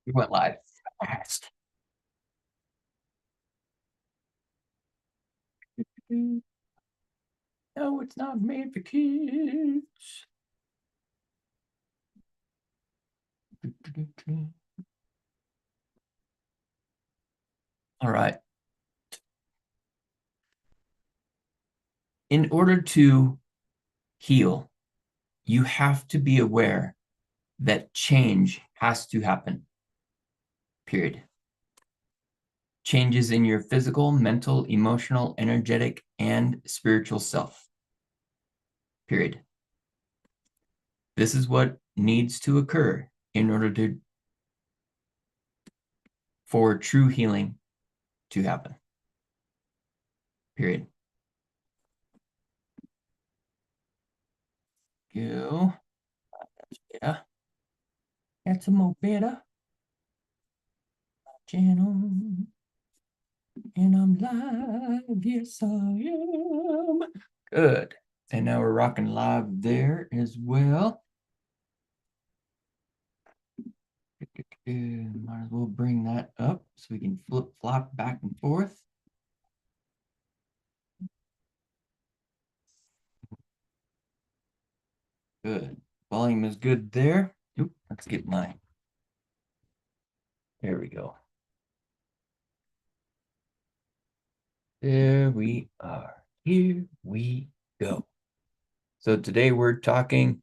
We went live fast. No, it's not made for kids. All right. In order to heal, you have to be aware that change has to happen. Period. Changes in your physical, mental, emotional, energetic, and spiritual self. Period. This is what needs to occur in order for true healing to happen. Period. Go. Yeah. That's a more better channel. And I'm live. Yes, I am. Good. And now we're rocking live there as well. Might as well bring that up so we can flip flop back and forth. Good. Volume is good there. Oop, let's get mine. There we go. There we are. Here we go. So today we're talking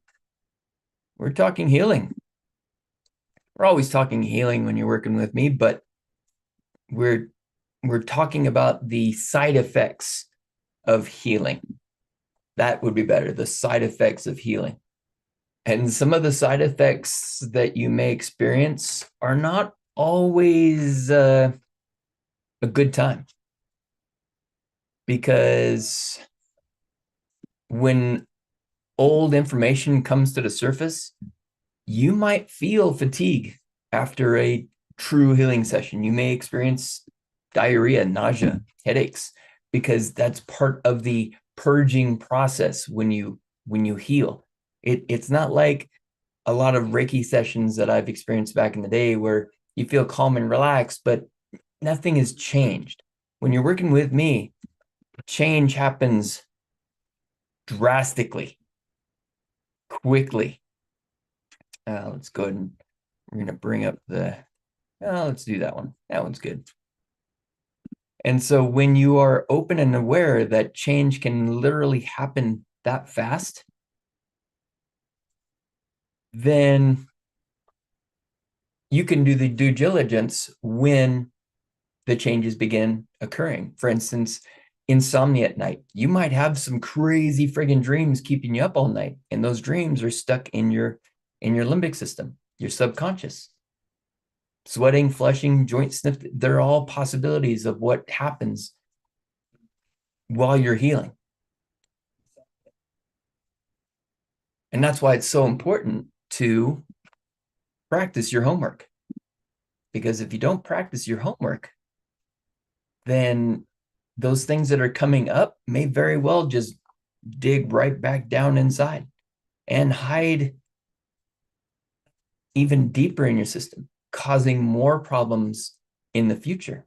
healing. We're always talking healing when you're working with me, but we're talking about the side effects of healing. That would be better, the side effects of healing. And some of the side effects that you may experience are not always a good time. Because when old information comes to the surface, you might feel fatigue after a true healing session. You may experience diarrhea, nausea, headaches, because that's part of the purging process when you heal. It's not like a lot of Reiki sessions that I've experienced back in the day where you feel calm and relaxed, but nothing has changed. When you're working with me, change happens drastically, quickly. Let's go ahead and we're going to bring up let's do that one. That one's good. And so when you are open and aware that change can literally happen that fast, then you can do the due diligence when the changes begin occurring. For instance, insomnia at night. You might have some crazy friggin' dreams keeping you up all night, and those dreams are stuck in your limbic system, your subconscious. Sweating, flushing, joint sniff, they're all possibilities of what happens while you're healing. And that's why it's so important to practice your homework. Because if you don't practice your homework, then those things that are coming up may very well just dig right back down inside and hide even deeper in your system, causing more problems in the future.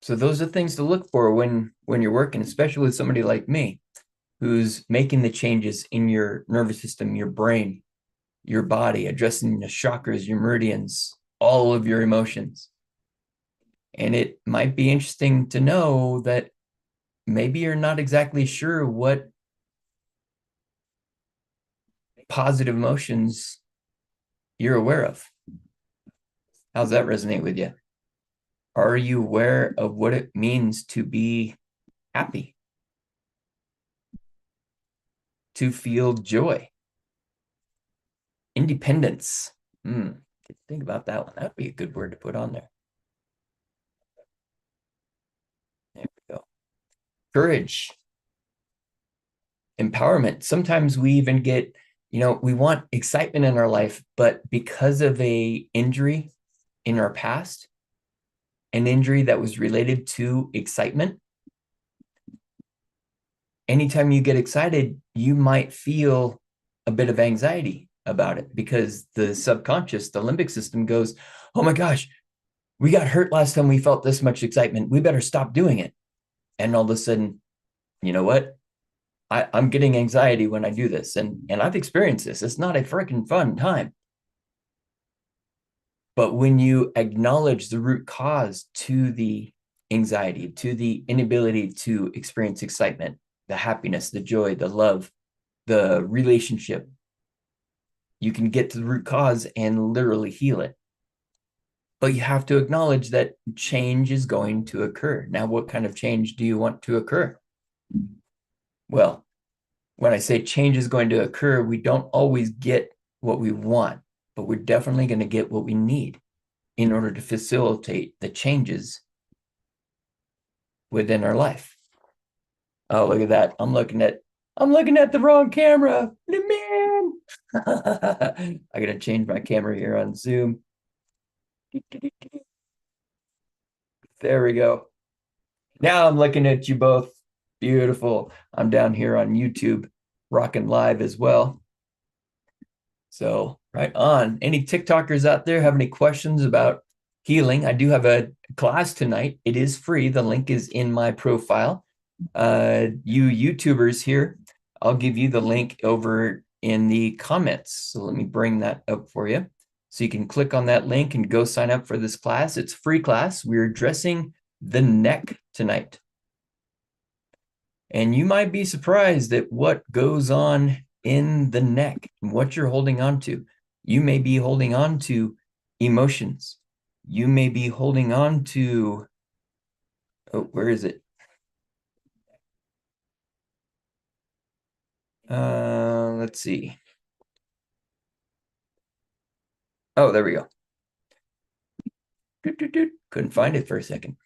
So those are things to look for when you're working, especially with somebody like me, who's making the changes in your nervous system, your brain, your body, addressing the chakras, your meridians, all of your emotions. And it might be interesting to know that maybe you're not exactly sure what positive emotions you're aware of. How's that resonate with you? Are you aware of what it means to be happy? To feel joy? Independence. Think about that one. That'd be a good word to put on there. There we go. Courage. Empowerment. Sometimes we even get, we want excitement in our life, but because of a injury in our past, an injury that was related to excitement, anytime you get excited, you might feel a bit of anxiety about it, because the subconscious, the limbic system goes, oh my gosh, we got hurt last time we felt this much excitement. We better stop doing it. And all of a sudden, you know what? I'm getting anxiety when I do this. And I've experienced this. It's not a freaking fun time. But when you acknowledge the root cause to the anxiety, to the inability to experience excitement, the happiness, the joy, the love, the relationship, you can get to the root cause and literally heal it. But you have to acknowledge that change is going to occur. Now, what kind of change do you want to occur? Well, when I say change is going to occur, we don't always get what we want, but we're definitely going to get what we need in order to facilitate the changes within our life. Oh, look at that. I'm looking at the wrong camera. Man. I gotta change my camera here on Zoom. There we go. Now I'm looking at you both. Beautiful. I'm down here on YouTube, rocking live as well. So right on. Any TikTokers out there have any questions about healing? I do have a class tonight. It is free. The link is in my profile. You YouTubers here, I'll give you the link over in the comments. So let me bring that up for you. So you can click on that link and go sign up for this class. It's a free class. We're addressing the neck tonight. And you might be surprised at what goes on in the neck and what you're holding on to. You may be holding on to emotions. You may be holding on to, oh, where is it? Let's see. Oh, there we go. Couldn't find it for a second.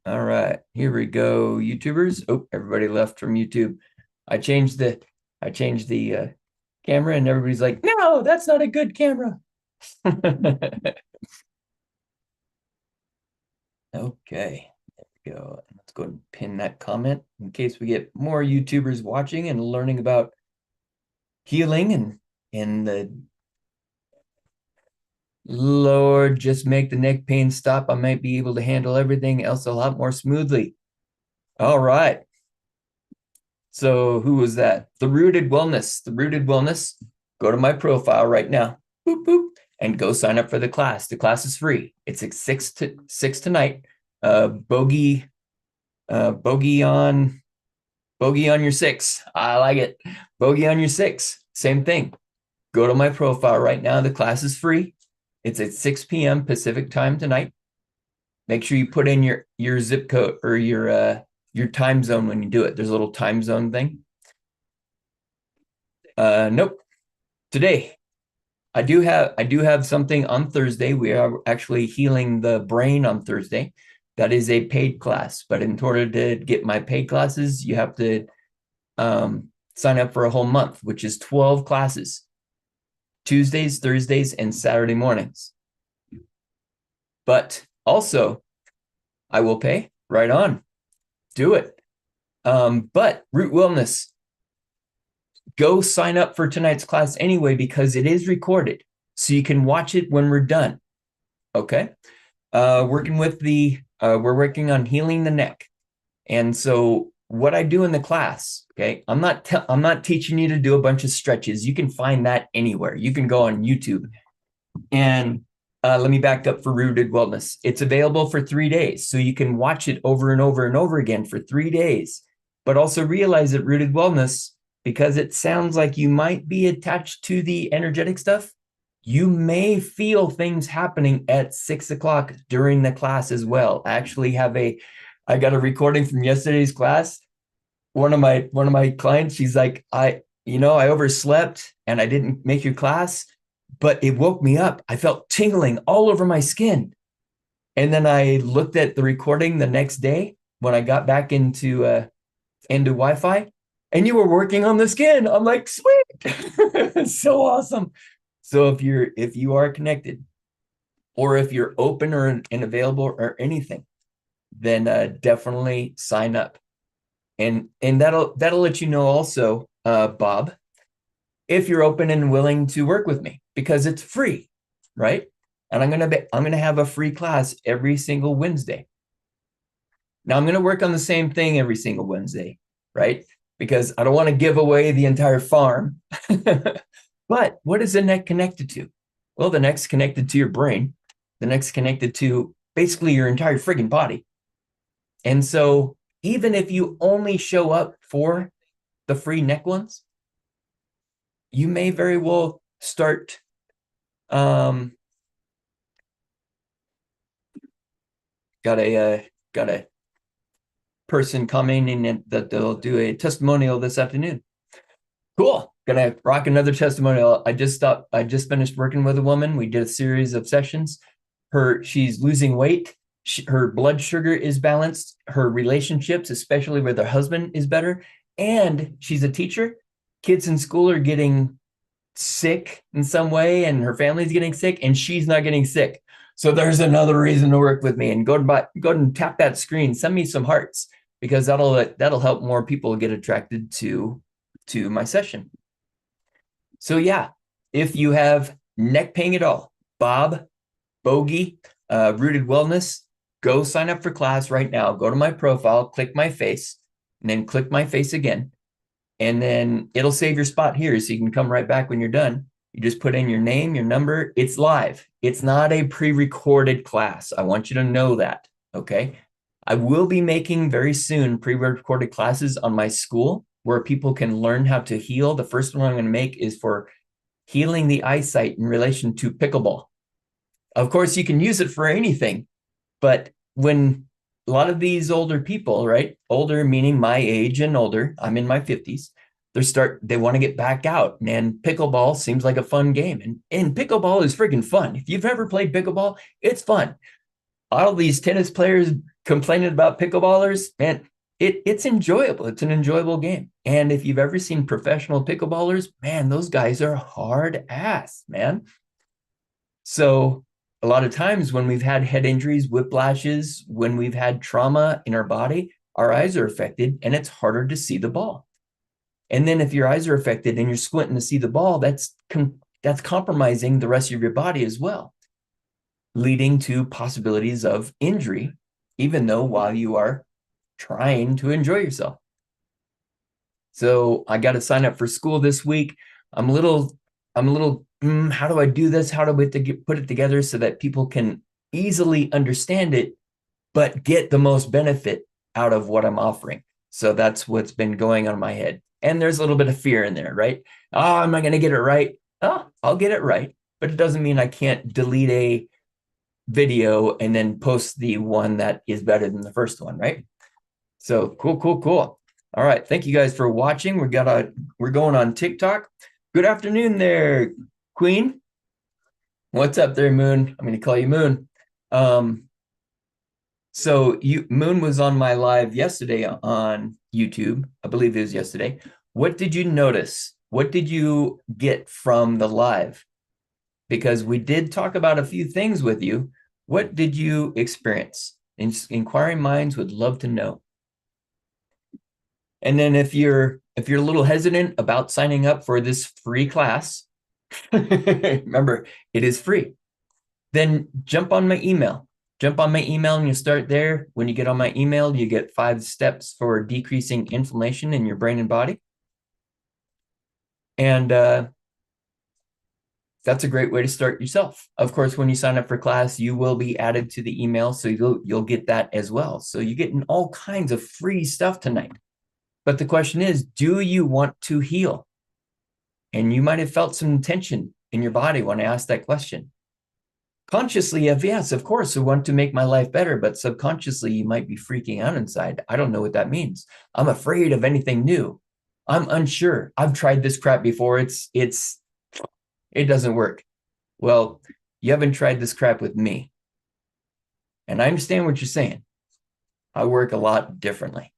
All right, here we go, YouTubers. Oh, everybody left from YouTube. I changed the camera, and everybody's like, "No, that's not a good camera." Okay, there we go. Let's go ahead and pin that comment in case we get more YouTubers watching and learning about healing and the Lord, just make the neck pain stop. I might be able to handle everything else a lot more smoothly. All right. So who was that? The Rooted Wellness. The Rooted Wellness. Go to my profile right now. Boop, boop, and go sign up for the class. The class is free. It's at 6 tonight. Bogey on your 6. I like it. Bogey on your 6. Same thing. Go to my profile right now. The class is free. It's at 6 p.m. Pacific time tonight. Make sure you put in your zip code or your time zone when you do it. There's a little time zone thing. Nope. Today, I do have something on Thursday. We are actually healing the brain on Thursday. That is a paid class, but in order to get my paid classes, you have to sign up for a whole month, which is 12 classes. Tuesdays, Thursdays, and Saturday mornings. But also, I will pay. Right on. Do it. But Root Wellness, go sign up for tonight's class anyway, because it is recorded. So you can watch it when we're done. Okay. We're working on healing the neck. And so what I do in the class, okay, I'm not teaching you to do a bunch of stretches. You can find that anywhere. You can go on YouTube. And let me back up for Rooted Wellness. It's available for 3 days. So you can watch it over and over and over again for 3 days. But also realize that Rooted Wellness, because it sounds like you might be attached to the energetic stuff, you may feel things happening at 6 o'clock during the class as well. I got a recording from yesterday's class. One of my clients, she's like, I overslept and I didn't make your class, but it woke me up. I felt tingling all over my skin. And then I looked at the recording the next day when I got back into Wi-Fi, and you were working on the skin. I'm like, sweet. So awesome. So if you are connected, or if you're open and available or anything, then definitely sign up. And that'll let you know also, Bob, if you're open and willing to work with me, because it's free, right? And I'm gonna have a free class every single Wednesday. Now I'm gonna work on the same thing every single Wednesday, right? Because I don't want to give away the entire farm. But what is the neck connected to? Well, the neck's connected to your brain. The neck's connected to basically your entire friggin' body. And so even if you only show up for the free neck ones, you may very well start got a person coming in that they'll do a testimonial this afternoon. Cool. Gonna rock another testimonial. I just finished working with a woman. We did a series of sessions. She's losing weight. Her blood sugar is balanced. Her relationships, especially with her husband, is better. And she's a teacher. Kids in school are getting sick in some way, and her family's getting sick, and she's not getting sick. So there's another reason to work with me. And go and tap that screen. Send me some hearts, because that'll help more people get attracted to my session. So yeah, if you have neck pain at all, Bob, Bogey, Rooted Wellness, go sign up for class right now. Go to my profile, click my face, and then click my face again. And then it'll save your spot here so you can come right back when you're done. You just put in your name, your number. It's live. It's not a pre-recorded class. I want you to know that, okay? I will be making very soon pre-recorded classes on my school where people can learn how to heal. The first one I'm going to make is for healing the eyesight in relation to pickleball. Of course, you can use it for anything, but when a lot of these older people, right? Older meaning my age and older, I'm in my 50s, they want to get back out. And pickleball seems like a fun game. And pickleball is freaking fun. If you've ever played pickleball, it's fun. All these tennis players complaining about pickleballers, man, it's enjoyable. It's an enjoyable game. And if you've ever seen professional pickleballers, man, those guys are hard ass, man. So a lot of times when we've had head injuries, whiplashes, when we've had trauma in our body, our eyes are affected and it's harder to see the ball. And then if your eyes are affected and you're squinting to see the ball, that's compromising the rest of your body as well, leading to possibilities of injury, even though while you are trying to enjoy yourself. So I got to sign up for school this week. I'm a little, how do I do this? How do we put it together so that people can easily understand it, but get the most benefit out of what I'm offering? So that's what's been going on in my head. And there's a little bit of fear in there, right? Oh, am I going to get it right? Oh, I'll get it right. But it doesn't mean I can't delete a video and then post the one that is better than the first one, right? So cool. All right. Thank you guys for watching. We're going on TikTok. Good afternoon there, Queen. What's up there, Moon? I'm going to call you Moon. So Moon was on my live yesterday on YouTube. I believe it was yesterday. What did you notice? What did you get from the live? Because we did talk about a few things with you. What did you experience? Inquiring minds would love to know. And then if you're a little hesitant about signing up for this free class, remember, it is free. Then jump on my email. Jump on my email and you start there. When you get on my email, you get 5 steps for decreasing inflammation in your brain and body. And that's a great way to start yourself. Of course, when you sign up for class, you will be added to the email, so you'll get that as well. So you're getting all kinds of free stuff tonight. But the question is, do you want to heal? And you might have felt some tension in your body when I asked that question. Consciously, yes, of course, I want to make my life better, but subconsciously, you might be freaking out inside. I don't know what that means. I'm afraid of anything new. I'm unsure. I've tried this crap before. It doesn't work. Well, you haven't tried this crap with me. And I understand what you're saying. I work a lot differently.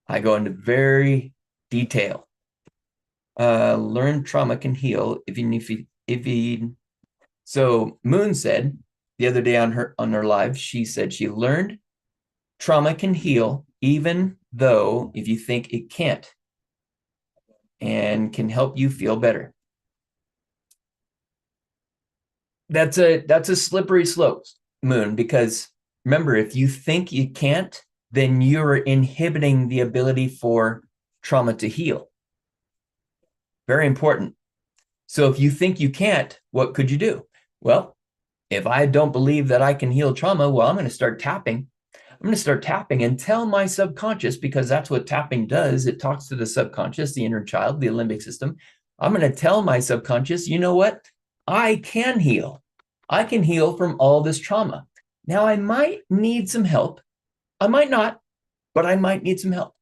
I go into very detail. Learned trauma can heal So Moon said the other day on her live, she said she learned trauma can heal even though if you think it can't. and can help you feel better. That's a slippery slope, Moon, because remember, if you think you can't, then you're inhibiting the ability for trauma to heal. Very important. So if you think you can't, what could you do? Well, if I don't believe that I can heal trauma, well, I'm going to start tapping. I'm going to start tapping and tell my subconscious, because that's what tapping does. It talks to the subconscious, the inner child, the limbic system. I'm going to tell my subconscious, you know what? I can heal. I can heal from all this trauma. Now, I might need some help. I might not, but I might need some help.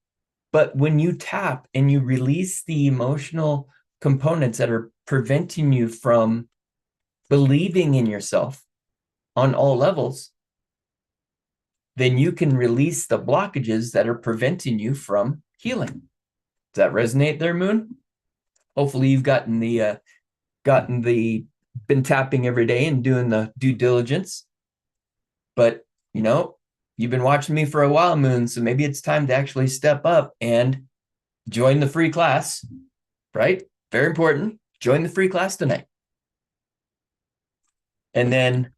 But when you tap and you release the emotional components that are preventing you from believing in yourself on all levels, then you can release the blockages that are preventing you from healing. Does that resonate there, Moon? Hopefully you've been tapping every day and doing the due diligence. But, you've been watching me for a while, Moon, so maybe it's time to actually step up and join the free class, right? Very important. Join the free class tonight. And then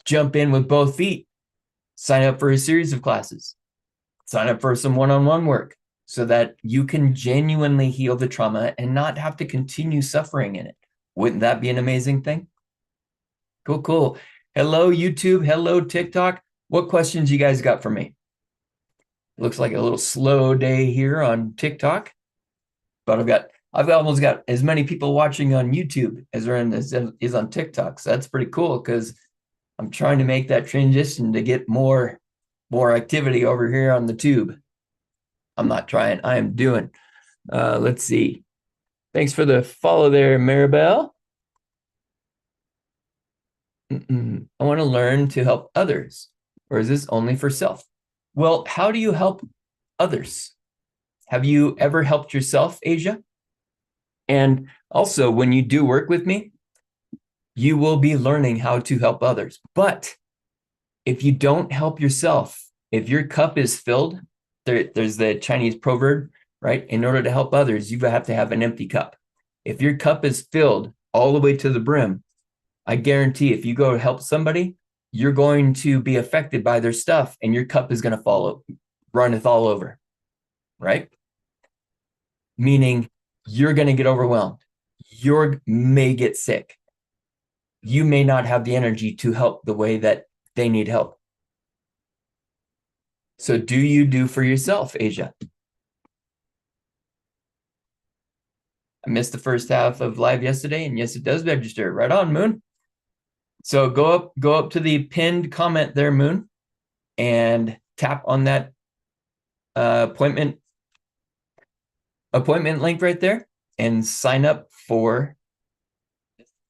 jump in with both feet. Sign up for a series of classes. Sign up for some one-on-one work so that you can genuinely heal the trauma and not have to continue suffering in it. Wouldn't that be an amazing thing? Cool, cool. Hello, YouTube. Hello, TikTok. What questions you guys got for me? It looks like a little slow day here on TikTok, but I've almost got as many people watching on YouTube as is on TikTok. So that's pretty cool, because I'm trying to make that transition to get more activity over here on the tube. I'm not trying, I am doing. Let's see. Thanks for the follow there, Maribel. I want to learn to help others, or is this only for self? Well, how do you help others? Have you ever helped yourself, Asia? And also, when you do work with me, you will be learning how to help others. But if you don't help yourself, if your cup is filled, there's the Chinese proverb, right? In order to help others, you have to have an empty cup. If your cup is filled all the way to the brim, I guarantee if you go to help somebody, you're going to be affected by their stuff and your cup is going to runneth all over, right? Meaning you're going to get overwhelmed. You may get sick. You may not have the energy to help the way that they need help. So do you do for yourself, Asia? I missed the first half of live yesterday, and yes, it does register. Right on, Moon. So go up to the pinned comment there, Moon, and tap on that appointment link right there and sign up for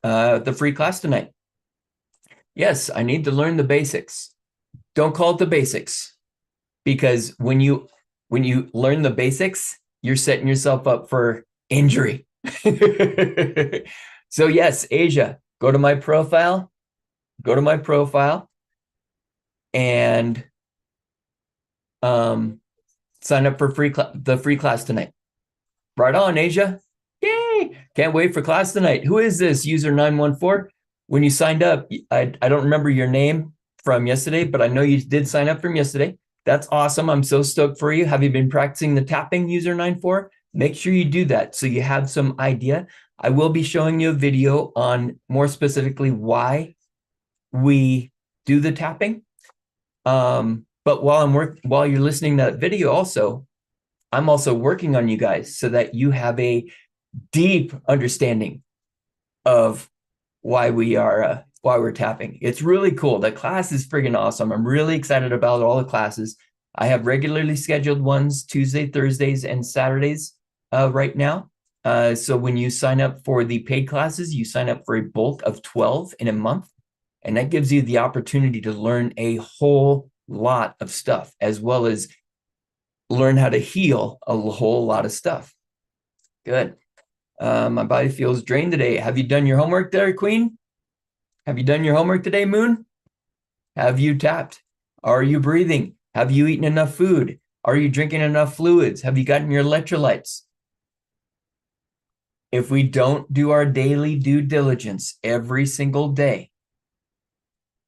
the free class tonight. Yes, I need to learn the basics. Don't call it the basics, because when you learn the basics, you're setting yourself up for injury. So yes, Asia, go to my profile and sign up for the free class tonight. Right on, Asia. Yay! Can't wait for class tonight. Who is this user 914? When you signed up, I don't remember your name from yesterday, but I know you did sign up from yesterday. That's awesome. I'm so stoked for you. Have you been practicing the tapping, user 94? Make sure you do that so you have some idea. I will be showing you a video on more specifically why we do the tapping. But while you're listening to that video also, I'm also working on you guys so that you have a deep understanding of why we're tapping. It's really cool. The class is friggin' awesome. I'm really excited about all the classes. I have regularly scheduled ones Tuesday, Thursdays, and Saturdays right now. So when you sign up for the paid classes, you sign up for a bulk of 12 in a month. And that gives you the opportunity to learn a whole lot of stuff, as well as learn how to heal a whole lot of stuff. Good. My body feels drained today. Have you done your homework there, Queen? Have you done your homework today, Moon? Have you tapped? Are you breathing? Have you eaten enough food? Are you drinking enough fluids? Have you gotten your electrolytes? if we don't do our daily due diligence every single day,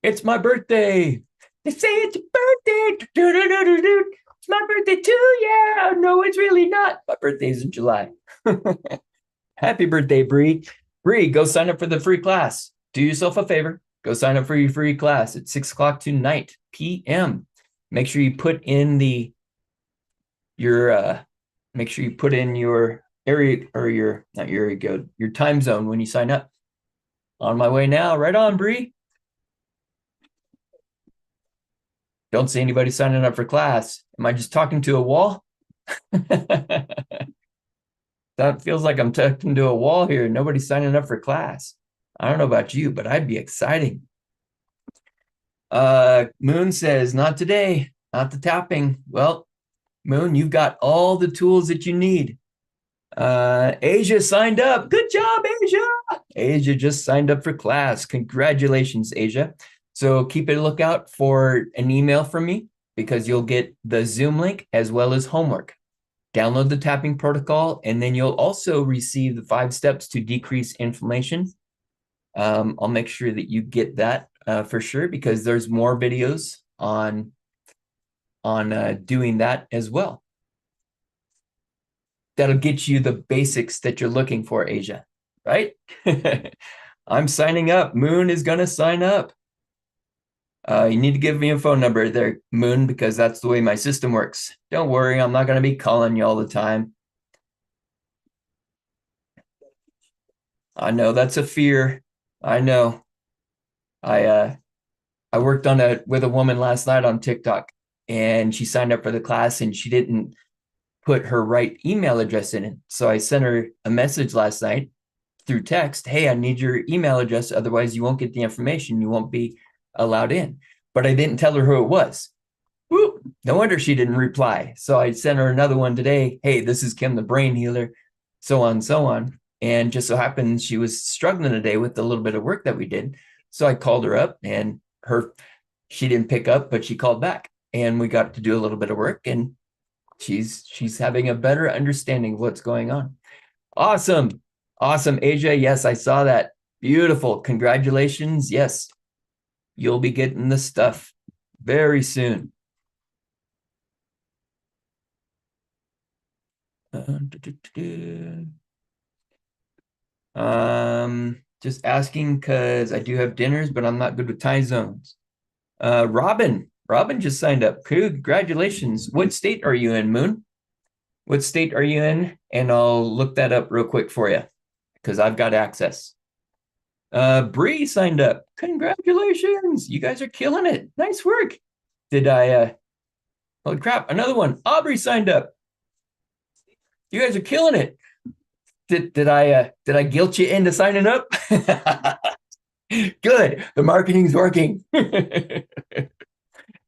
it's my birthday. They say it's your birthday. It's my birthday too. Yeah, no, it's really not. My birthday's in July. Happy birthday, Bree. Bree, go sign up for the free class. Do yourself a favor. Go sign up for your free class at 6 o'clock tonight, p.m. Make sure you put in your make sure you put in your area or your not your area code, your time zone when you sign up. On my way now. Right on, Bree. Don't see anybody signing up for class. Am I just talking to a wall? That feels like I'm talking to a wall here. Nobody's signing up for class. I don't know about you, but I'd be exciting. Moon says, not today, not the tapping. Well, Moon, you've got all the tools that you need. Asia signed up. Good job, Asia. Asia just signed up for class. Congratulations, Asia. So keep a lookout for an email from me because you'll get the Zoom link as well as homework. Download the tapping protocol, and then you'll also receive the 5 steps to decrease inflammation. I'll make sure that you get that for sure because there's more videos on doing that as well. That'll get you the basics that you're looking for, Asia, right? I'm signing up. Moon is going to sign up. You need to give me a phone number there, Moon, because that's the way my system works. Don't worry, I'm not going to be calling you all the time. I know that's a fear. I know. I worked with a woman last night on TikTok, and she signed up for the class, and she didn't put her right email address in it. So I sent her a message last night through text. Hey, I need your email address. Otherwise, you won't get the information. You won't be allowed in. But I didn't tell her who it was. Whoop, no wonder she didn't reply. So I sent her another one today. Hey, this is Kim, the brain healer, so on, so on. And just so happens she was struggling today with the little bit of work that we did. So I called her up and she didn't pick up, but she called back and we got to do a little bit of work and she's having a better understanding of what's going on. Awesome. Awesome, Asia. Yes, I saw that. Beautiful. Congratulations. Yes, you'll be getting the stuff very soon. Just asking because I do have dinners, but I'm not good with time zones. Robin just signed up. Congratulations. What state are you in, Moon? What state are you in? And I'll look that up real quick for you because I've got access. Bree signed up. Congratulations. You guys are killing it. Nice work. Holy crap, another one. Aubrey signed up. You guys are killing it. Did I guilt you into signing up? Good. The marketing's working.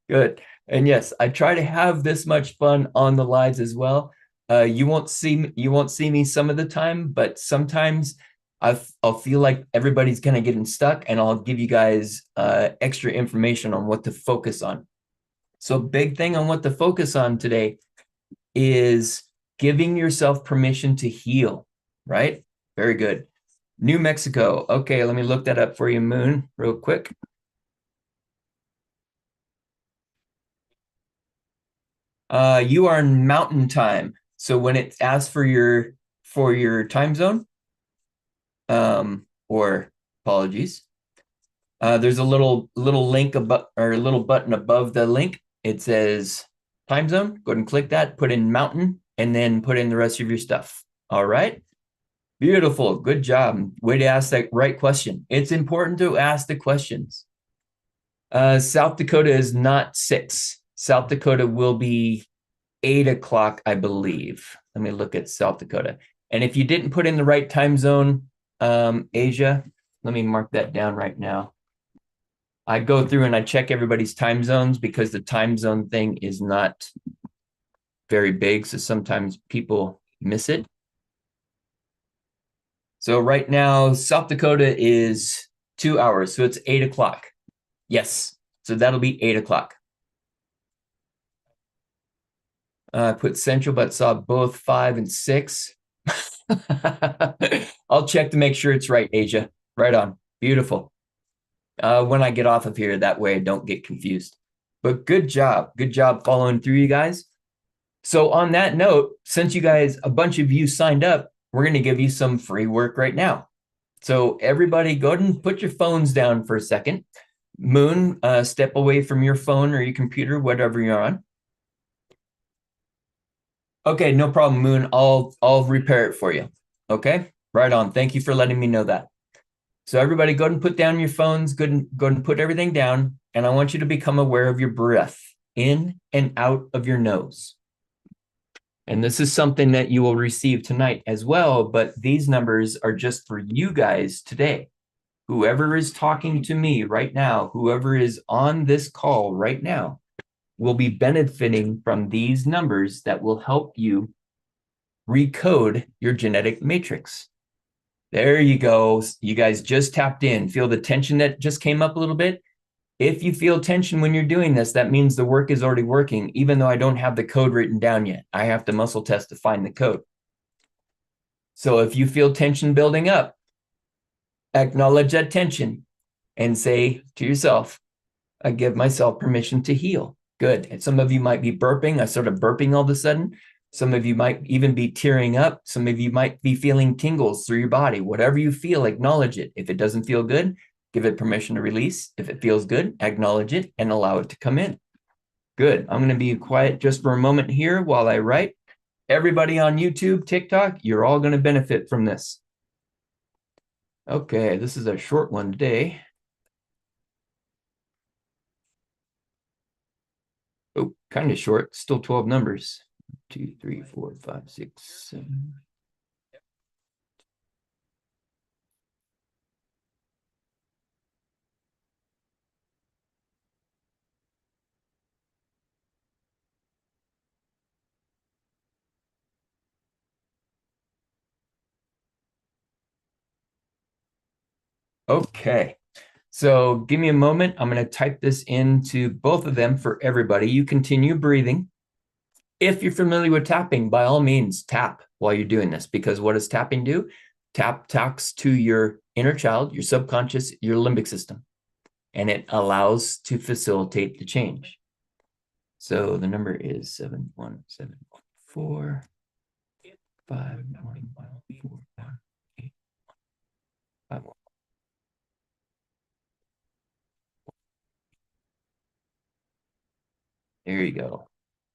Good. And yes, I try to have this much fun on the lives as well. You won't see me some of the time, but sometimes I'll feel like everybody's kind of getting stuck, and I'll give you guys extra information on what to focus on. So big thing on what to focus on today is giving yourself permission to heal, right? Very good. New Mexico. Okay, let me look that up for you, Moon, real quick. You are in mountain time. So when it asks for your time zone, or apologies, there's a little link above or a little button above the link. It says time zone. Go ahead and click that, put in mountain, and then put in the rest of your stuff. All right. Beautiful. Good job. Way to ask that right question. It's important to ask the questions. South Dakota is not 6. South Dakota will be 8 o'clock, I believe. Let me look at South Dakota. And if you didn't put in the right time zone, Asia, let me mark that down right now. I go through and I check everybody's time zones because the time zone thing is not very big. So sometimes people miss it. So right now, South Dakota is 2 hours. So it's 8 o'clock. Yes. So that'll be 8 o'clock. I put Central, but saw both 5 and 6. I'll check to make sure it's right, Asia. Right on. Beautiful. When I get off of here, that way I don't get confused. But good job. Good job following through, you guys. So, on that note, since you guys, a bunch of you signed up, we're going to give you some free work right now. So, everybody, go ahead and put your phones down for a second. Moon, step away from your phone or your computer, whatever you're on. Okay, no problem, Moon. I'll repair it for you. Okay, right on. Thank you for letting me know that. So everybody, go ahead and put down your phones. Go ahead and put everything down, and I want you to become aware of your breath in and out of your nose. And this is something that you will receive tonight as well. But these numbers are just for you guys today. Whoever is talking to me right now, whoever is on this call right now, will be benefiting from these numbers that will help you recode your genetic matrix. There you go. You guys just tapped in. Feel the tension that just came up a little bit? If you feel tension when you're doing this, that means the work is already working, even though I don't have the code written down yet. I have to muscle test to find the code. So if you feel tension building up, acknowledge that tension and say to yourself, I give myself permission to heal. Good. And some of you might be burping. I started burping all of a sudden. Some of you might even be tearing up. Some of you might be feeling tingles through your body. Whatever you feel, acknowledge it. If it doesn't feel good, give it permission to release. If it feels good, acknowledge it and allow it to come in. Good. I'm going to be quiet just for a moment here while I write. Everybody on YouTube, TikTok, you're all going to benefit from this. Okay, this is a short one today. Oh, kind of short, still 12 numbers. 2, 3, 4, 5, 6, 7. Okay, so give me a moment. I'm going to type this into both of them for everybody. You continue breathing. If you're familiar with tapping, by all means, tap while you're doing this, because what does tapping do? Tap talks to your inner child, your subconscious, your limbic system, and it allows to facilitate the change. So the number is 71714 51141 8. There you go.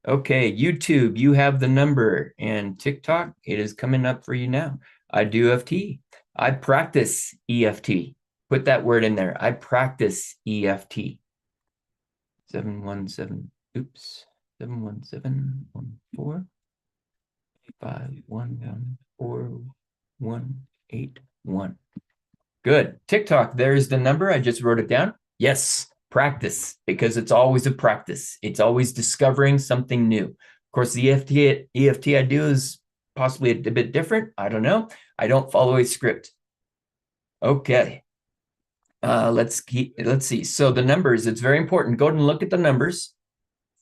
Okay, YouTube, you have the number, and TikTok, it is coming up for you now. I do EFT. I practice EFT. Put that word in there. I practice EFT. 717, oops, 71714 5114181. Good. TikTok, there's the number. I just wrote it down. Yes, practice, because it's always a practice. It's always discovering something new. Of course, the EFT I do is possibly a bit different. I don't know. I don't follow a script. Okay. Let's see. So the numbers, it's very important. Go ahead and look at the numbers.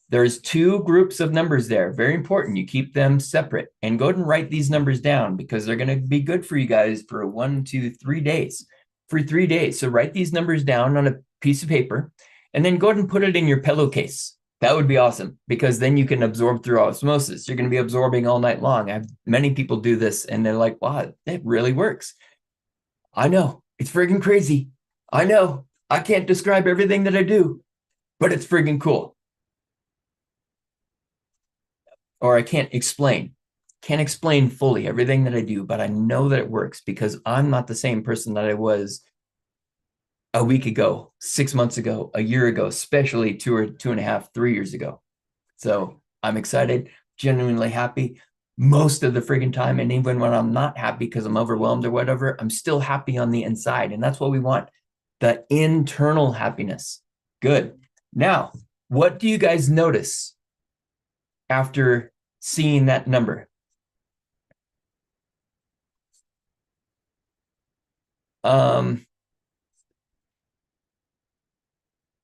There's 2 groups of numbers there. Very important. You keep them separate, and go ahead and write these numbers down, because they're going to be good for you guys for 1, 2, 3 days. For 3 days. So write these numbers down on a piece of paper, and then go ahead and put it in your pillowcase. That would be awesome, because then you can absorb through osmosis. You're going to be absorbing all night long. I have many people do this, and they're like, wow, that really works. I know. It's friggin' crazy. I know. I can't describe everything that I do, but it's friggin' cool. Or I can't explain fully everything that I do, but I know that it works, because I'm not the same person that I was a week ago, 6 months ago, a year ago, especially 2.5, 3 years ago. So I'm excited, genuinely happy most of the friggin' time. And even when I'm not happy because I'm overwhelmed or whatever, I'm still happy on the inside. And that's what we want, the internal happiness. Good. Now, what do you guys notice after seeing that number?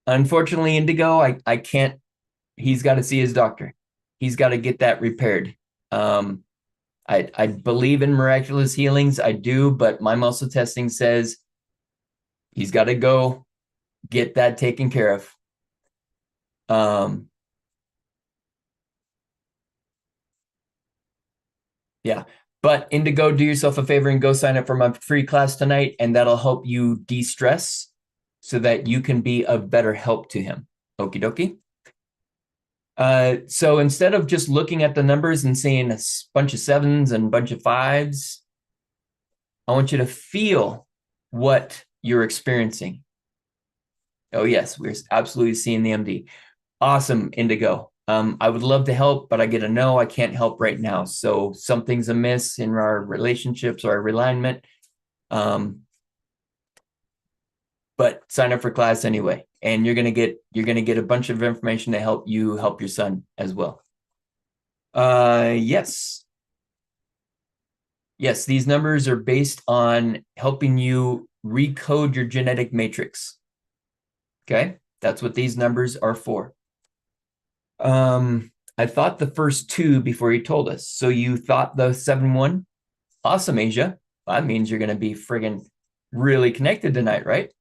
Unfortunately, Indigo, I can't. He's got to see his doctor. He's got to get that repaired. I believe in miraculous healings. I do, but my muscle testing says he's got to go get that taken care of. Yeah. But Indigo, do yourself a favor and go sign up for my free class tonight, and that'll help you de-stress so that you can be of better help to him. Okie dokie. So instead of just looking at the numbers and seeing a bunch of sevens and a bunch of fives, I want you to feel what you're experiencing. Oh, yes, we're absolutely seeing the MD. Awesome, Indigo. I would love to help, but I get a no, I can't help right now. So something's amiss in our relationships or our realignment. But sign up for class anyway, and you're gonna get a bunch of information to help you help your son as well. Yes, these numbers are based on helping you recode your genetic matrix. Okay, that's what these numbers are for. I thought the first two before you told us. So you thought the 7-1? Awesome, Asia. That means you're going to be friggin' really connected tonight, right?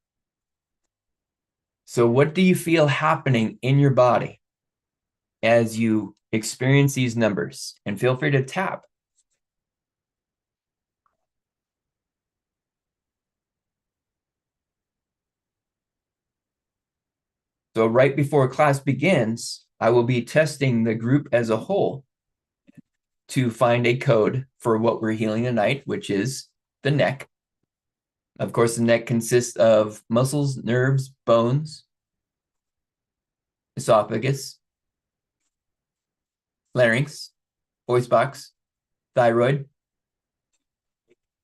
So what do you feel happening in your body as you experience these numbers? And feel free to tap. So right before class begins, I will be testing the group as a whole to find a code for what we're healing tonight, which is the neck. Of course, the neck consists of muscles, nerves, bones, esophagus, larynx, voice box, thyroid.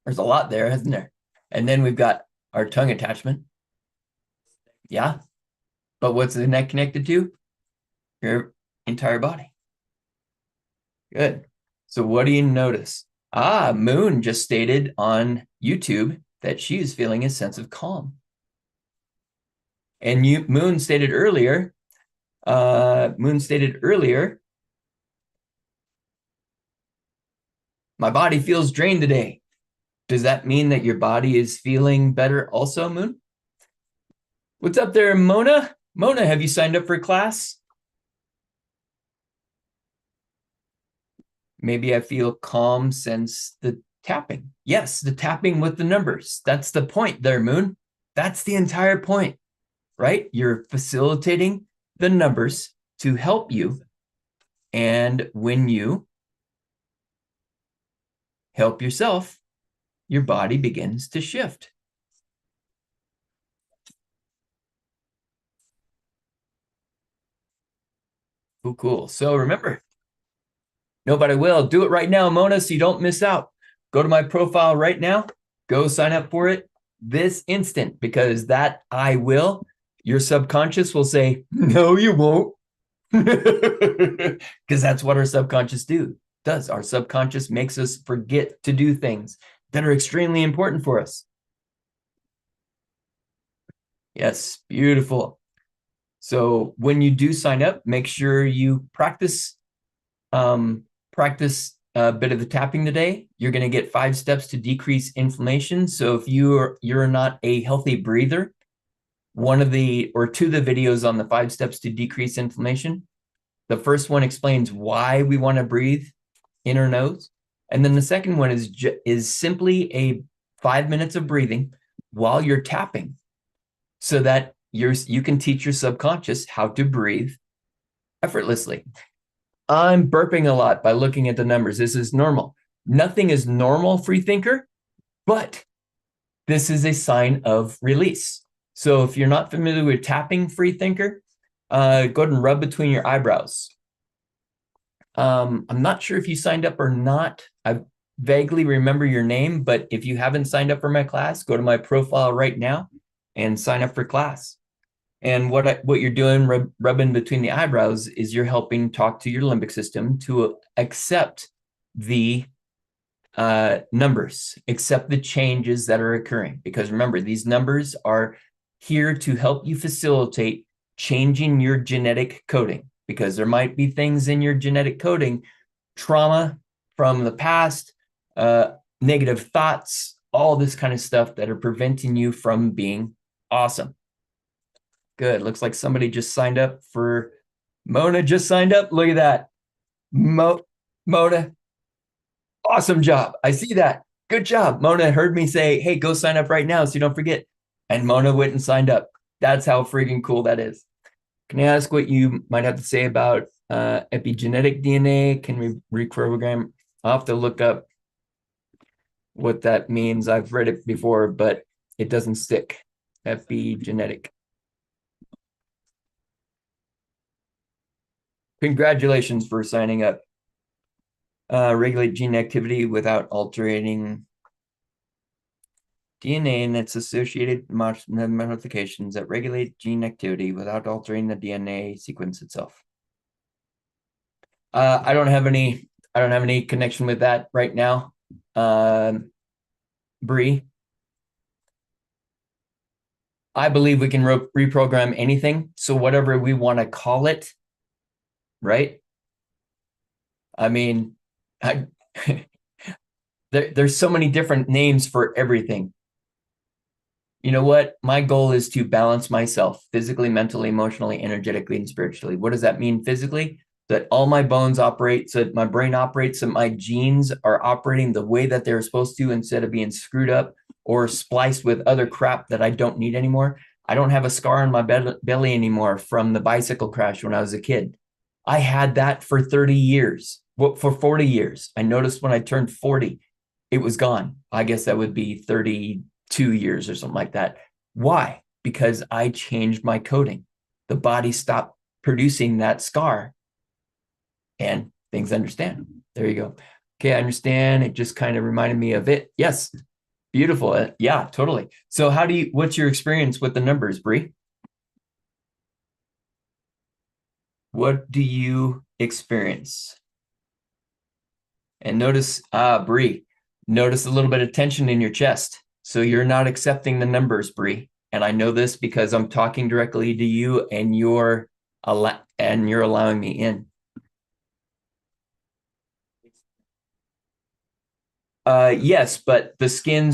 There's a lot there, isn't there? And then we've got our tongue attachment. Yeah. But what's the neck connected to? Your entire body. Good. So what do you notice? Moon just stated on YouTube that she is feeling a sense of calm. And Moon stated earlier, my body feels drained today. Does that mean that your body is feeling better also, Moon? What's up there, Mona? Mona, have you signed up for class? Maybe I feel calm since the tapping. Yes, the tapping with the numbers. That's the point there, Moon. That's the entire point, right? You're facilitating the numbers to help you. And when you help yourself, your body begins to shift. Oh, cool. So remember, nobody will. Do it right now, Mona, so you don't miss out. Go to my profile right now. Go sign up for it this instant, because that I will, your subconscious will say, no, you won't. Because that's what our subconscious does. Our subconscious makes us forget to do things that are extremely important for us. Yes, beautiful. So when you do sign up, make sure you practice a bit of the tapping today. You're going to get 5 steps to decrease inflammation. So if you're not a healthy breather, one of the or two of the videos on the 5 steps to decrease inflammation, the first one explains why we want to breathe in our nose, and then the second one is simply a 5 minutes of breathing while you're tapping, so that you can teach your subconscious how to breathe effortlessly. I'm burping a lot by looking at the numbers. This is normal. Nothing is normal, free thinker, but this is a sign of release. So if you're not familiar with tapping, free thinker, go ahead and rub between your eyebrows. I'm not sure if you signed up or not. I vaguely remember your name, but if you haven't signed up for my class, go to my profile right now and sign up for class. And what you're doing, rubbing between the eyebrows, is you're helping talk to your limbic system to accept the numbers, accept the changes that are occurring. Because remember, these numbers are here to help you facilitate changing your genetic coding, because there might be things in your genetic coding, trauma, from the past, negative thoughts, all this kind of stuff that are preventing you from being awesome. Good. Looks like somebody just signed up for Mona just signed up. Look at that. Mona, awesome job. I see that. Good job. Mona heard me say, hey, go sign up right now so you don't forget. And Mona went and signed up. That's how freaking cool that is. Can I ask what you might have to say about epigenetic DNA? Can we reprogram? I'll have to look up what that means. I've read it before, but it doesn't stick. Epigenetic. Congratulations for signing up. Regulate gene activity without altering DNA and its associated modifications that regulate gene activity without altering the DNA sequence itself. I don't have any connection with that right now. Bree, I believe we can reprogram anything. So whatever we want to call it, right? I mean, there's so many different names for everything. You know what? My goal is to balance myself physically, mentally, emotionally, energetically, and spiritually. What does that mean physically? That all my bones operate, so that my brain operates, so my genes are operating the way that they're supposed to instead of being screwed up or spliced with other crap that I don't need anymore. I don't have a scar on my belly anymore from the bicycle crash when I was a kid. I had that for 30 years, for 40 years. I noticed when I turned 40, it was gone. I guess that would be 32 years or something like that. Why? Because I changed my coding. The body stopped producing that scar and things understand. There you go. Okay, I understand. It just kind of reminded me of it. Yes, beautiful. Yeah, totally. So what's your experience with the numbers, Bree? What do you experience? And notice, Bree, notice a little bit of tension in your chest. So you're not accepting the numbers, Bree. And I know this because I'm talking directly to you and you're allowing me in. Yes, but the skin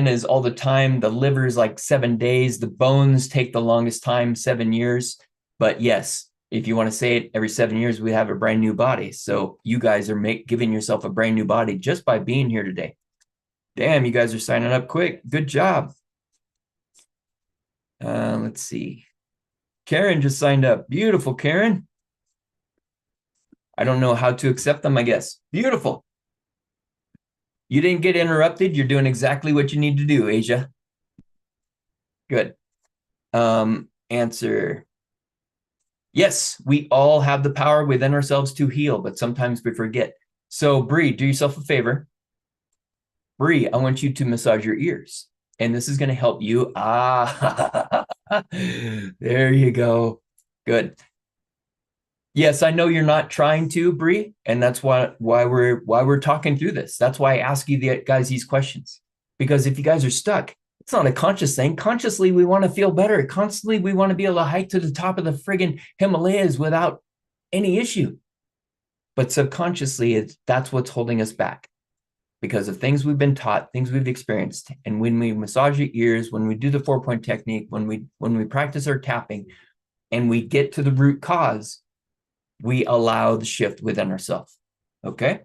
is all the time. The liver is like 7 days. The bones take the longest time, 7 years. But yes, if you want to say it, every 7 years we have a brand new body. So you guys are giving yourself a brand new body just by being here today. Damn, you guys are signing up quick. Good job. Let's see. Karen just signed up. Beautiful, Karen. I don't know how to accept them, I guess. Beautiful. You didn't get interrupted. You're doing exactly what you need to do, Asia. Good. Answer. Yes, we all have the power within ourselves to heal, but sometimes we forget. So, Bree, do yourself a favor. Bree, I want you to massage your ears. And this is going to help you. There you go. Good. Yes, I know you're not trying to, Bree, and that's why we're talking through this. That's why I ask you guys these questions. Because if you guys are stuck, it's not a conscious thing. Consciously, we want to feel better. Constantly, we want to be able to hike to the top of the friggin' Himalayas without any issue. But subconsciously, that's what's holding us back because of things we've been taught, things we've experienced. And when we massage your ears, when we do the 4-point technique, when we practice our tapping, and we get to the root cause, we allow the shift within ourselves. Okay?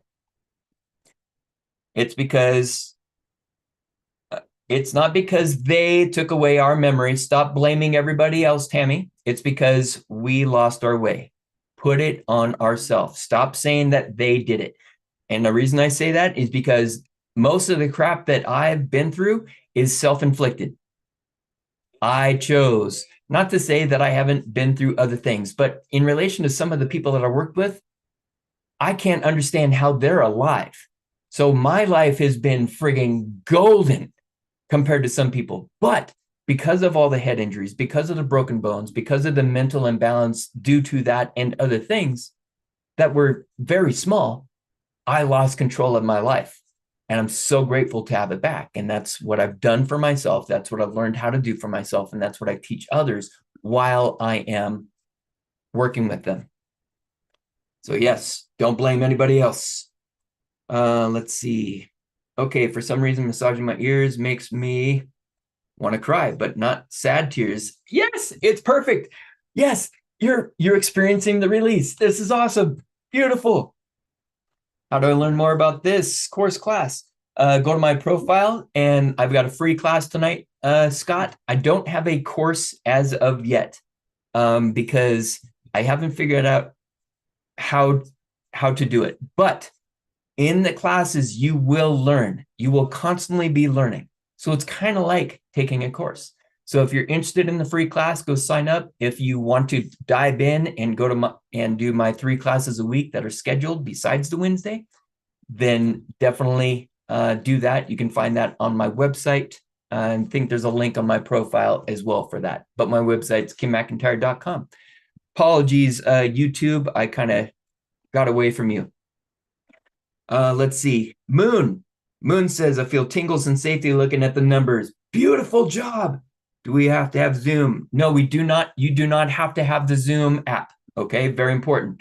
It's not because they took away our memory. Stop blaming everybody else, Tammy. It's because we lost our way. Put it on ourselves. Stop saying that they did it. And the reason I say that is because most of the crap that I've been through is self-inflicted. I chose. Not to say that I haven't been through other things, but in relation to some of the people that I worked with, I can't understand how they're alive. So my life has been frigging golden compared to some people. But because of all the head injuries, because of the broken bones, because of the mental imbalance due to that and other things that were very small, I lost control of my life. And I'm so grateful to have it back. And that's what I've done for myself. That's what I've learned how to do for myself. And that's what I teach others while I am working with them. So yes, don't blame anybody else. Let's see. Okay, for some reason, massaging my ears makes me want to cry, but not sad tears. Yes, it's perfect. Yes, you're experiencing the release. This is awesome. Beautiful. How do I learn more about this course class? Go to my profile, and I've got a free class tonight, Scott. I don't have a course as of yet, because I haven't figured out how to do it. But in the classes, you will learn. You will constantly be learning. So it's kind of like taking a course. So if you're interested in the free class, go sign up. If you want to dive in and go to and do my 3 classes a week that are scheduled besides the Wednesday, then definitely do that. You can find that on my website. I think there's a link on my profile as well for that. But my website's kimmcintyre.com. Apologies, YouTube. I kind of got away from you. Let's see. Moon says, I feel tingles and safety looking at the numbers. Beautiful job. Do we have to have Zoom? No, we do not. You do not have to have the Zoom app. Okay, very important.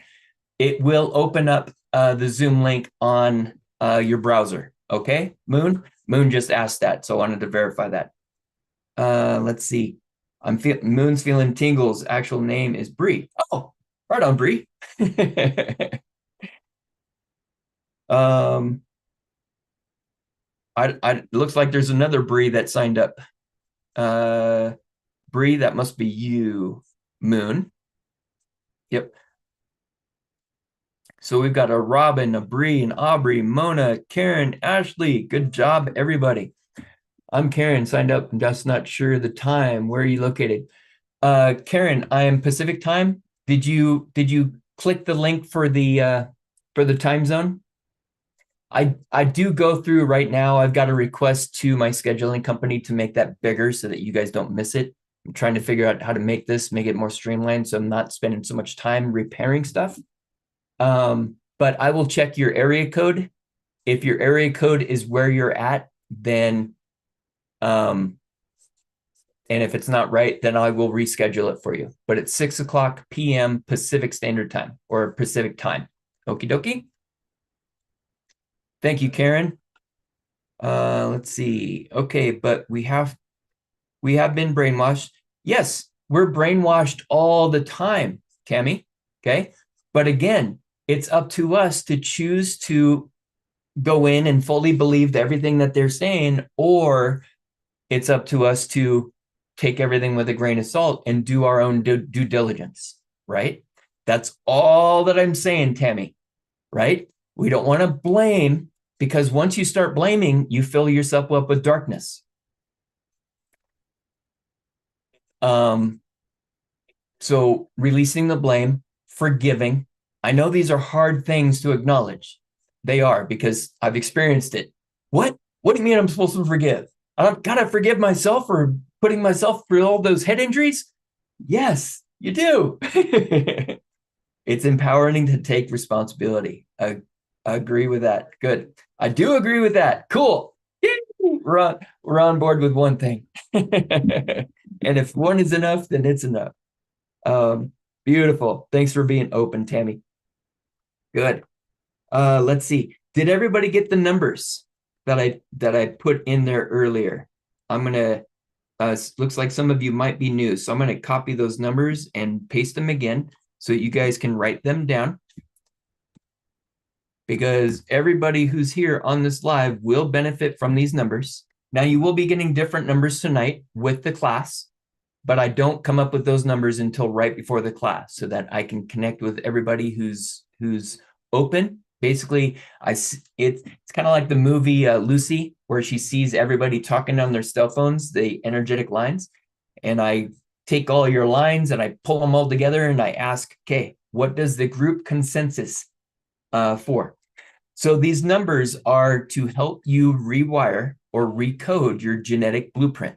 It will open up the Zoom link on your browser. Okay, Moon just asked that, so I wanted to verify that. Let's see. Moon's feeling tingles. Actual name is Bree. Oh, right on, Bree. It looks like there's another Bree that signed up. Bree, that must be you, Moon. Yep. So we've got a Robin, a Bree, an Aubrey, Mona, Karen, Ashley. Good job, everybody. I'm Karen, signed up. I'm just not sure the time. Where are you located? Karen, I am Pacific time. Did you click the link for the time zone? I do go through right now. I've got a request to my scheduling company to make that bigger so that you guys don't miss it. I'm trying to figure out how to make it more streamlined so I'm not spending so much time repairing stuff. But I will check your area code. If your area code is where you're at, then and if it's not right, then I will reschedule it for you. But it's 6:00 p.m. Pacific Standard Time or Pacific time. Okie dokie. Thank you, Karen. Let's see. Okay, but we have been brainwashed. Yes, we're brainwashed all the time, Tammy. Okay. But again, it's up to us to choose to go in and fully believe everything that they're saying, or it's up to us to take everything with a grain of salt and do our own due diligence, right? That's all that I'm saying, Tammy, right? We don't want to blame, because once you start blaming, you fill yourself up with darkness. So releasing the blame, forgiving. I know these are hard things to acknowledge. They are, because I've experienced it. What do you mean I'm supposed to forgive? I don't gotta forgive myself for putting myself through all those head injuries? Yes, you do. It's empowering to take responsibility. I agree with that. Good. I do agree with that. Cool. We're on board with one thing. And if one is enough, then it's enough. Beautiful. Thanks for being open, Tammy. Good. Let's see. Did everybody get the numbers that I put in there earlier? I'm gonna looks like some of you might be new, so I'm gonna copy those numbers and paste them again so you guys can write them down, because everybody who's here on this live will benefit from these numbers. Now, you will be getting different numbers tonight with the class, but I don't come up with those numbers until right before the class so that I can connect with everybody who's open. Basically, it's kind of like the movie Lucy, where she sees everybody talking on their cell phones, the energetic lines, and I take all your lines and I pull them all together and I ask, okay, what does the group consensus for? So these numbers are to help you rewire or recode your genetic blueprint,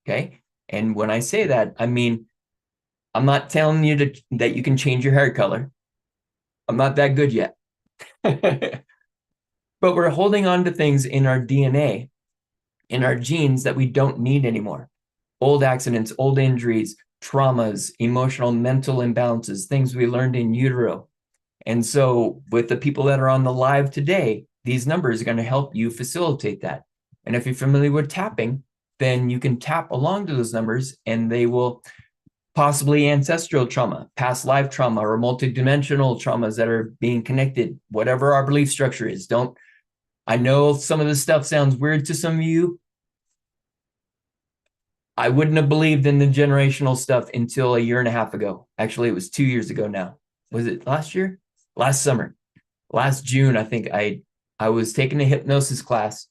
okay? And when I say that, I mean, I'm not telling you that you can change your hair color. I'm not that good yet. But we're holding on to things in our DNA, in our genes, that we don't need anymore. Old accidents, old injuries, traumas, emotional, mental imbalances, things we learned in utero. And so with the people that are on the live today, these numbers are going to help you facilitate that. And if you're familiar with tapping, then you can tap along to those numbers and they will possibly ancestral trauma, past life trauma, or multidimensional traumas that are being connected, whatever our belief structure is. I know some of this stuff sounds weird to some of you. I wouldn't have believed in the generational stuff until a year and a half ago. Actually, it was 2 years ago now. Was it last year? Last summer. Last June, I think I was taking a hypnosis class.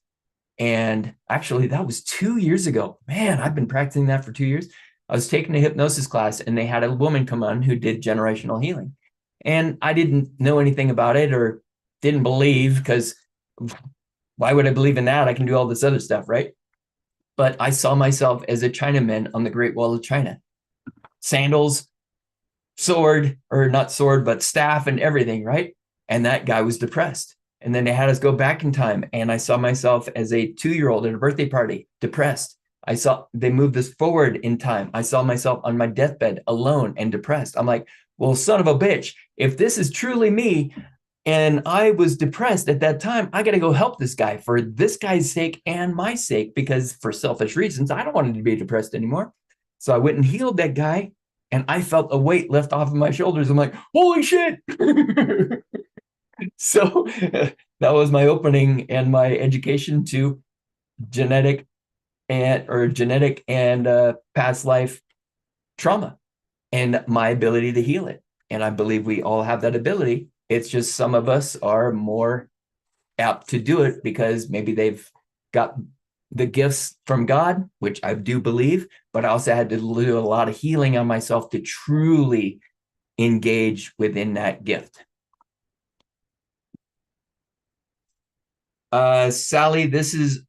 And actually, that was 2 years ago. Man, I've been practicing that for 2 years. I was taking a hypnosis class and they had a woman come on who did generational healing. And I didn't know anything about it or didn't believe, because why would I believe in that? I can do all this other stuff, right? But I saw myself as a Chinaman on the Great Wall of China. Sandals, sword, or not sword, but staff and everything, right? And that guy was depressed. And then they had us go back in time. And I saw myself as a 2-year-old at a birthday party, depressed. They moved this forward in time. I saw myself on my deathbed alone and depressed. I'm like, well, son of a bitch, if this is truly me and I was depressed at that time, I got to go help this guy for this guy's sake and my sake, because for selfish reasons, I don't want him to be depressed anymore. So I went and healed that guy and I felt a weight lift off of my shoulders. I'm like, holy shit. So that was my opening and my education to genetic and past life trauma and my ability to heal it. And I believe we all have that ability. It's just some of us are more apt to do it because maybe they've got the gifts from God, which I do believe, but I also had to do a lot of healing on myself to truly engage within that gift. Sally, this is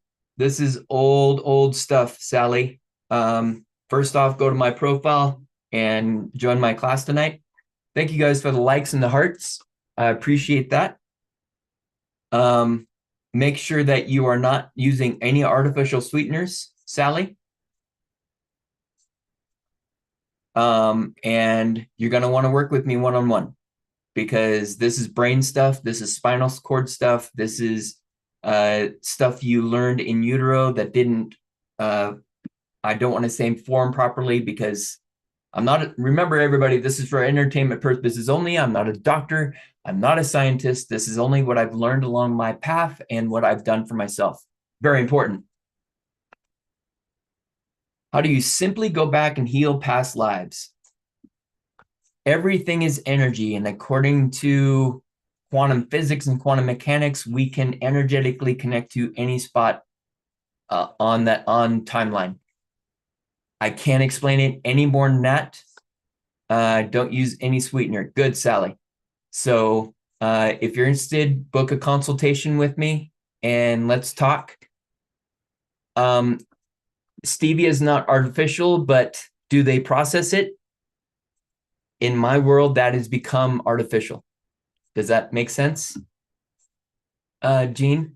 old stuff, Sally. First off, go to my profile and join my class tonight. Thank you guys for the likes and the hearts. I appreciate that. Make sure that you are not using any artificial sweeteners, Sally. And you're going to want to work with me one-on-one, because this is brain stuff. This is spinal cord stuff. This is stuff you learned in utero that didn't, I don't want to say form properly, because remember everybody, this is for entertainment purposes only. I'm not a doctor. I'm not a scientist. This is only what I've learned along my path and what I've done for myself. Very important. How do you simply go back and heal past lives? Everything is energy, and according to quantum physics and quantum mechanics, we can energetically connect to any spot on timeline. I can't explain it any more than that. Don't use any sweetener. Good, Sally. So if you're interested, book a consultation with me and let's talk. Stevia is not artificial, but do they process it? In my world, that has become artificial. Does that make sense, Gene?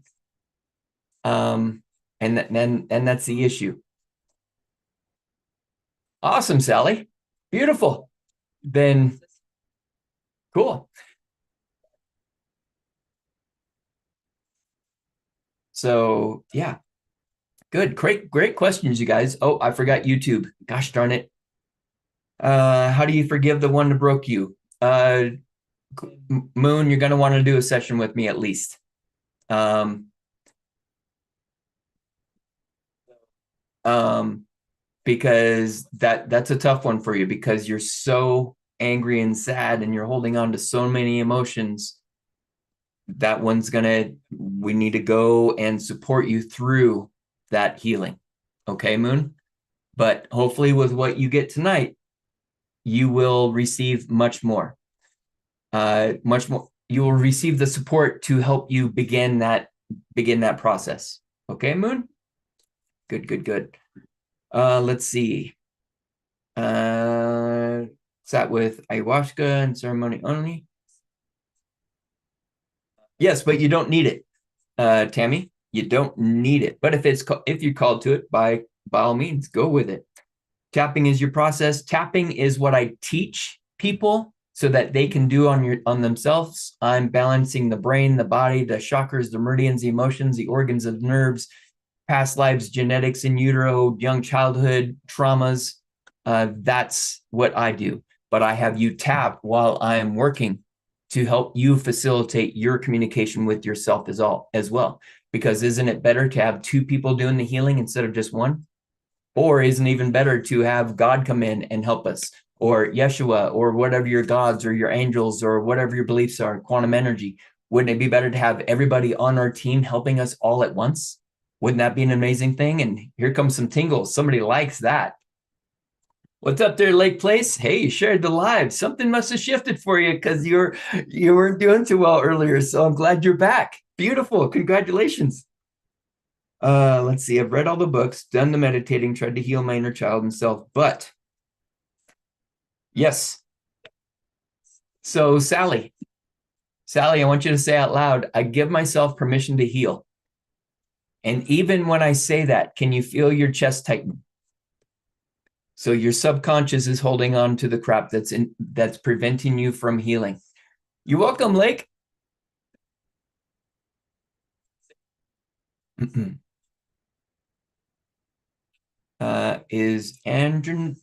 And that's the issue. Awesome, Sally. Beautiful. Then, cool. So, yeah. Good. Great questions, you guys. Oh, I forgot YouTube. Gosh darn it. How do you forgive the one that broke you? Moon, you're going to want to do a session with me at least. Because that's a tough one for you, because you're so angry and sad and you're holding on to so many emotions. That one's we need to go and support you through that healing. Okay, Moon? But hopefully with what you get tonight, you will receive much more. You will receive the support to help you begin that process. Okay, Moon? Good. Let's see. Sat with ayahuasca and ceremony only. Yes, but you don't need it, Tammy. You don't need it. But if you're called to it, by all means, go with it. Tapping is your process. Tapping is what I teach people so that they can do on themselves. I'm balancing the brain, the body, the chakras, the meridians, the emotions, the organs, of nerves, past lives, genetics in utero, young childhood, traumas. That's what I do. But I have you tap while I'm working to help you facilitate your communication with yourself as well. Because isn't it better to have two people doing the healing instead of just one? Or isn't it even better to have God come in and help us, or Yeshua, or whatever your gods or your angels or whatever your beliefs are, quantum energy? Wouldn't it be better to have everybody on our team helping us all at once? Wouldn't that be an amazing thing? And here comes some tingles. Somebody likes that. What's up there, Lake Place? Hey, you shared the live. Something must have shifted for you because you weren't doing too well earlier. So I'm glad you're back. Beautiful. Congratulations. Let's see. I've read all the books, done the meditating, tried to heal my inner child and self. But yes. So Sally, I want you to say out loud, I give myself permission to heal. And even when I say that, can you feel your chest tighten? So your subconscious is holding on to the crap that's preventing you from healing. You're welcome, Lake. Is Andrew,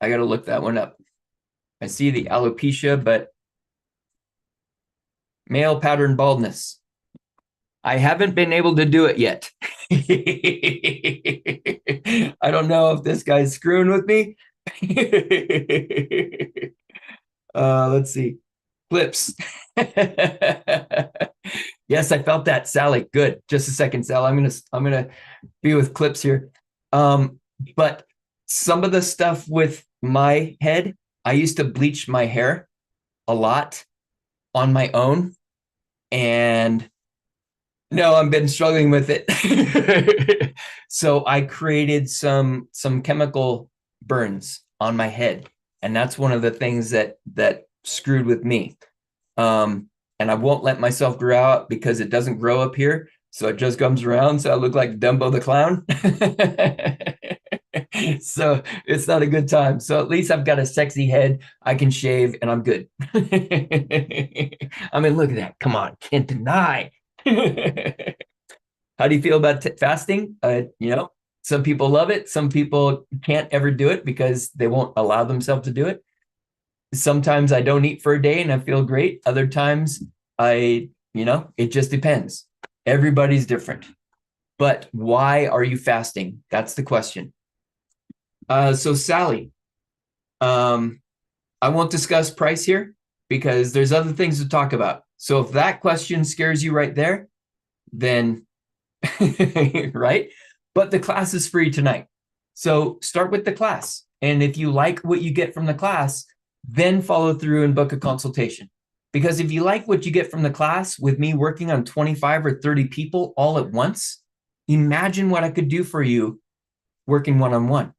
I got to look that one up. I see the alopecia, but male pattern baldness. I haven't been able to do it yet. I don't know if this guy's screwing with me. Let's see. Clips. Yes, I felt that, Sally. Good. Just a second, Sally. I'm gonna be with clips here. But some of the stuff with my head, I used to bleach my hair a lot on my own, and no, I've been struggling with it. So I created some chemical burns on my head, and that's one of the things that screwed with me. And I won't let myself grow out because it doesn't grow up here, so it just comes around. So I look like Dumbo the clown. So it's not a good time. So at least I've got a sexy head. I can shave, and I'm good. I mean, look at that. Come on, can't deny. How do you feel about fasting? Some people love it. Some people can't ever do it because they won't allow themselves to do it. Sometimes I don't eat for a day and I feel great. Other times it just depends. Everybody's different. But why are you fasting? That's the question. So Sally, I won't discuss price here because there's other things to talk about. So if that question scares you right there, then right? But the class is free tonight. So start with the class. And if you like what you get from the class, then follow through and book a consultation. Because if you like what you get from the class with me working on 25 or 30 people all at once, imagine what I could do for you working one-on-one.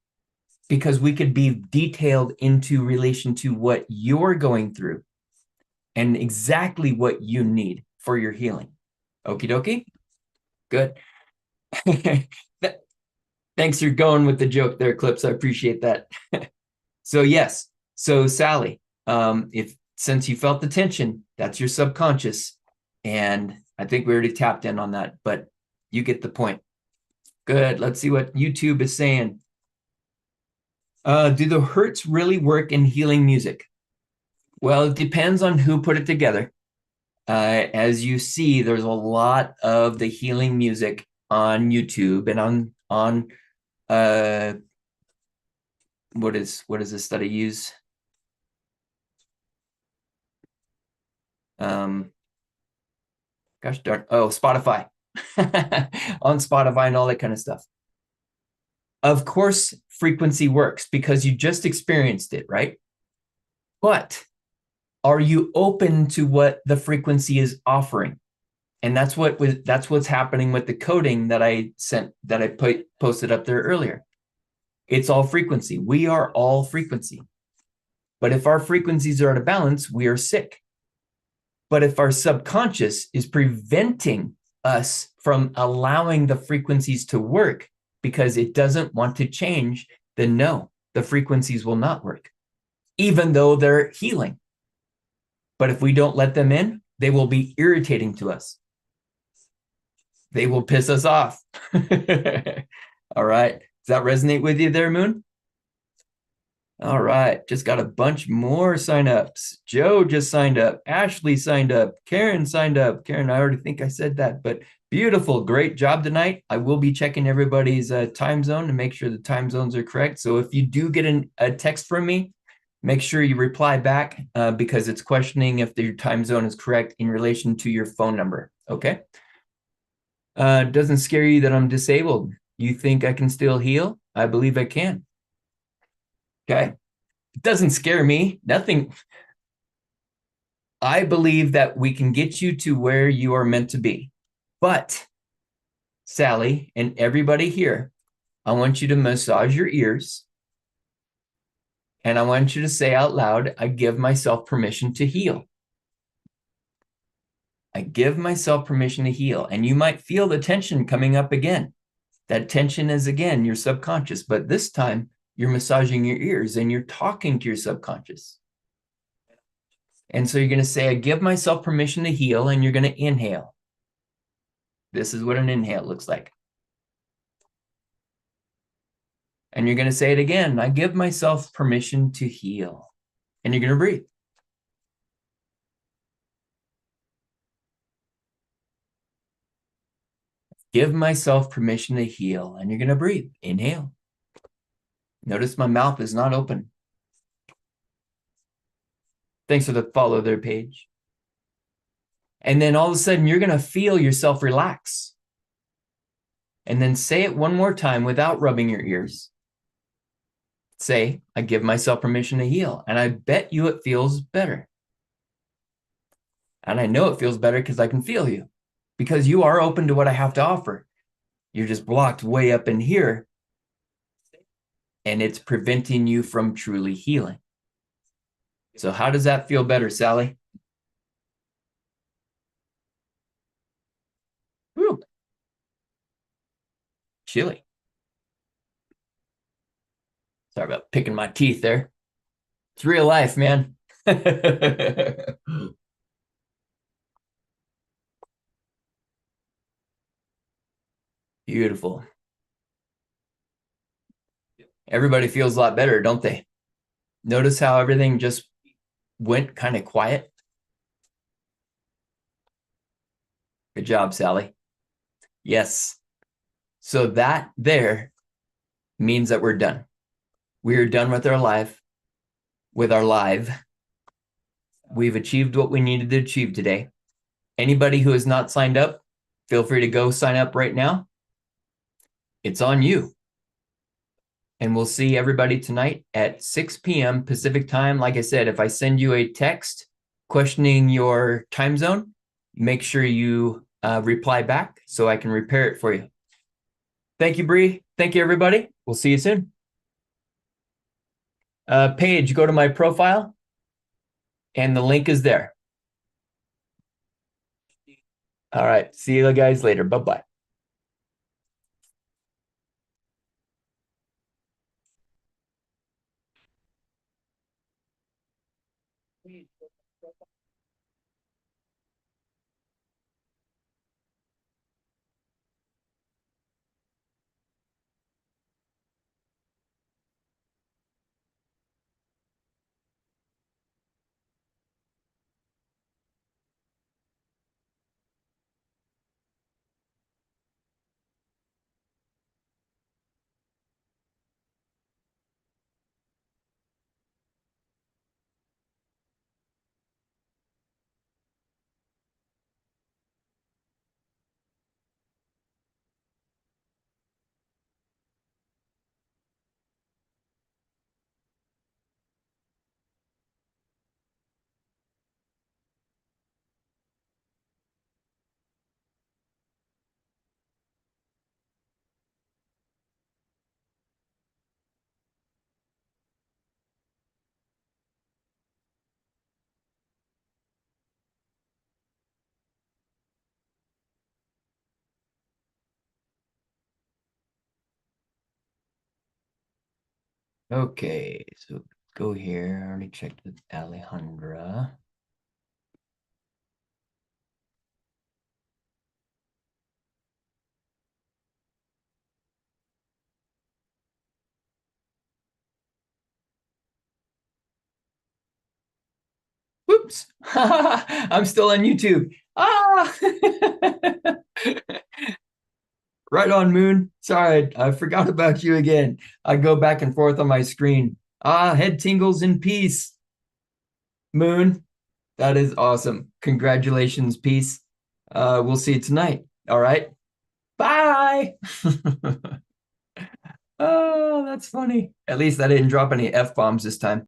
Because we could be detailed into relation to what you're going through and exactly what you need for your healing. Okie dokie? Good. Thanks for going with the joke there, Clips. I appreciate that. So yes. So Sally, since you felt the tension, that's your subconscious. And I think we already tapped in on that, but you get the point. Good. Let's see what YouTube is saying. Do the hertz really work in healing music? Well, it depends on who put it together. As you see, there's a lot of the healing music on YouTube and on what does this study use? Gosh darn, Spotify. On Spotify and all that kind of stuff. Of course, frequency works because you just experienced it, right? But are you open to what the frequency is offering? And that's what's happening with the coding that I posted up there earlier. It's all frequency. We are all frequency. But if our frequencies are out of balance, we are sick. But if our subconscious is preventing us from allowing the frequencies to work, because it doesn't want to change, then no, the frequencies will not work, even though they're healing. But if we don't let them in, they will be irritating to us. They will piss us off. All right. Does that resonate with you there, Moon? All right. Just got a bunch more signups. Joe just signed up. Ashley signed up. Karen signed up. Karen, I already think I said that, but beautiful. Great job tonight. I will be checking everybody's time zone to make sure the time zones are correct. So if you do get a text from me, make sure you reply back because it's questioning if your time zone is correct in relation to your phone number. Okay. Doesn't scare you that I'm disabled. You think I can still heal? I believe I can. Okay. It doesn't scare me. Nothing. I believe that we can get you to where you are meant to be. But Sally and everybody here, I want you to massage your ears. And I want you to say out loud, I give myself permission to heal. I give myself permission to heal. And you might feel the tension coming up again. That tension is, again, your subconscious. But this time, you're massaging your ears and you're talking to your subconscious. And so you're going to say, I give myself permission to heal, and you're going to inhale. This is what an inhale looks like. And you're going to say it again. I give myself permission to heal. And you're going to breathe. Give myself permission to heal. And you're going to breathe. Inhale. Notice my mouth is not open. Thanks for the follow there page. And then all of a sudden, you're going to feel yourself relax. And then say it one more time without rubbing your ears. Say, I give myself permission to heal. And I bet you it feels better. And I know it feels better because I can feel you. Because you are open to what I have to offer. You're just blocked way up in here. And it's preventing you from truly healing. So how does that feel better, Sally? Whew. Chilly. Sorry about picking my teeth there. It's real life, man. Beautiful. Everybody feels a lot better, don't they? Notice how everything just went kind of quiet. Good job, Sally. Yes. So that there means that we're done. We are done with our life, We've achieved what we needed to achieve today. Anybody who has not signed up, feel free to go sign up right now. It's on you. And we'll see everybody tonight at 6 p.m. Pacific time. Like I said, if I send you a text questioning your time zone, make sure you reply back so I can repair it for you. Thank you, Bree. Thank you, everybody. We'll see you soon. Paige, go to my profile, and the link is there. All right. See you guys later. Bye-bye. Okay, so go here. I already checked with Alejandra. Whoops. I'm still on YouTube. Ah! Right on, Moon. Sorry, I forgot about you again. I go back and forth on my screen. Ah, head tingles in peace. Moon, that is awesome. Congratulations, peace. We'll see you tonight. All right. Bye. Oh, that's funny. At least I didn't drop any F bombs this time.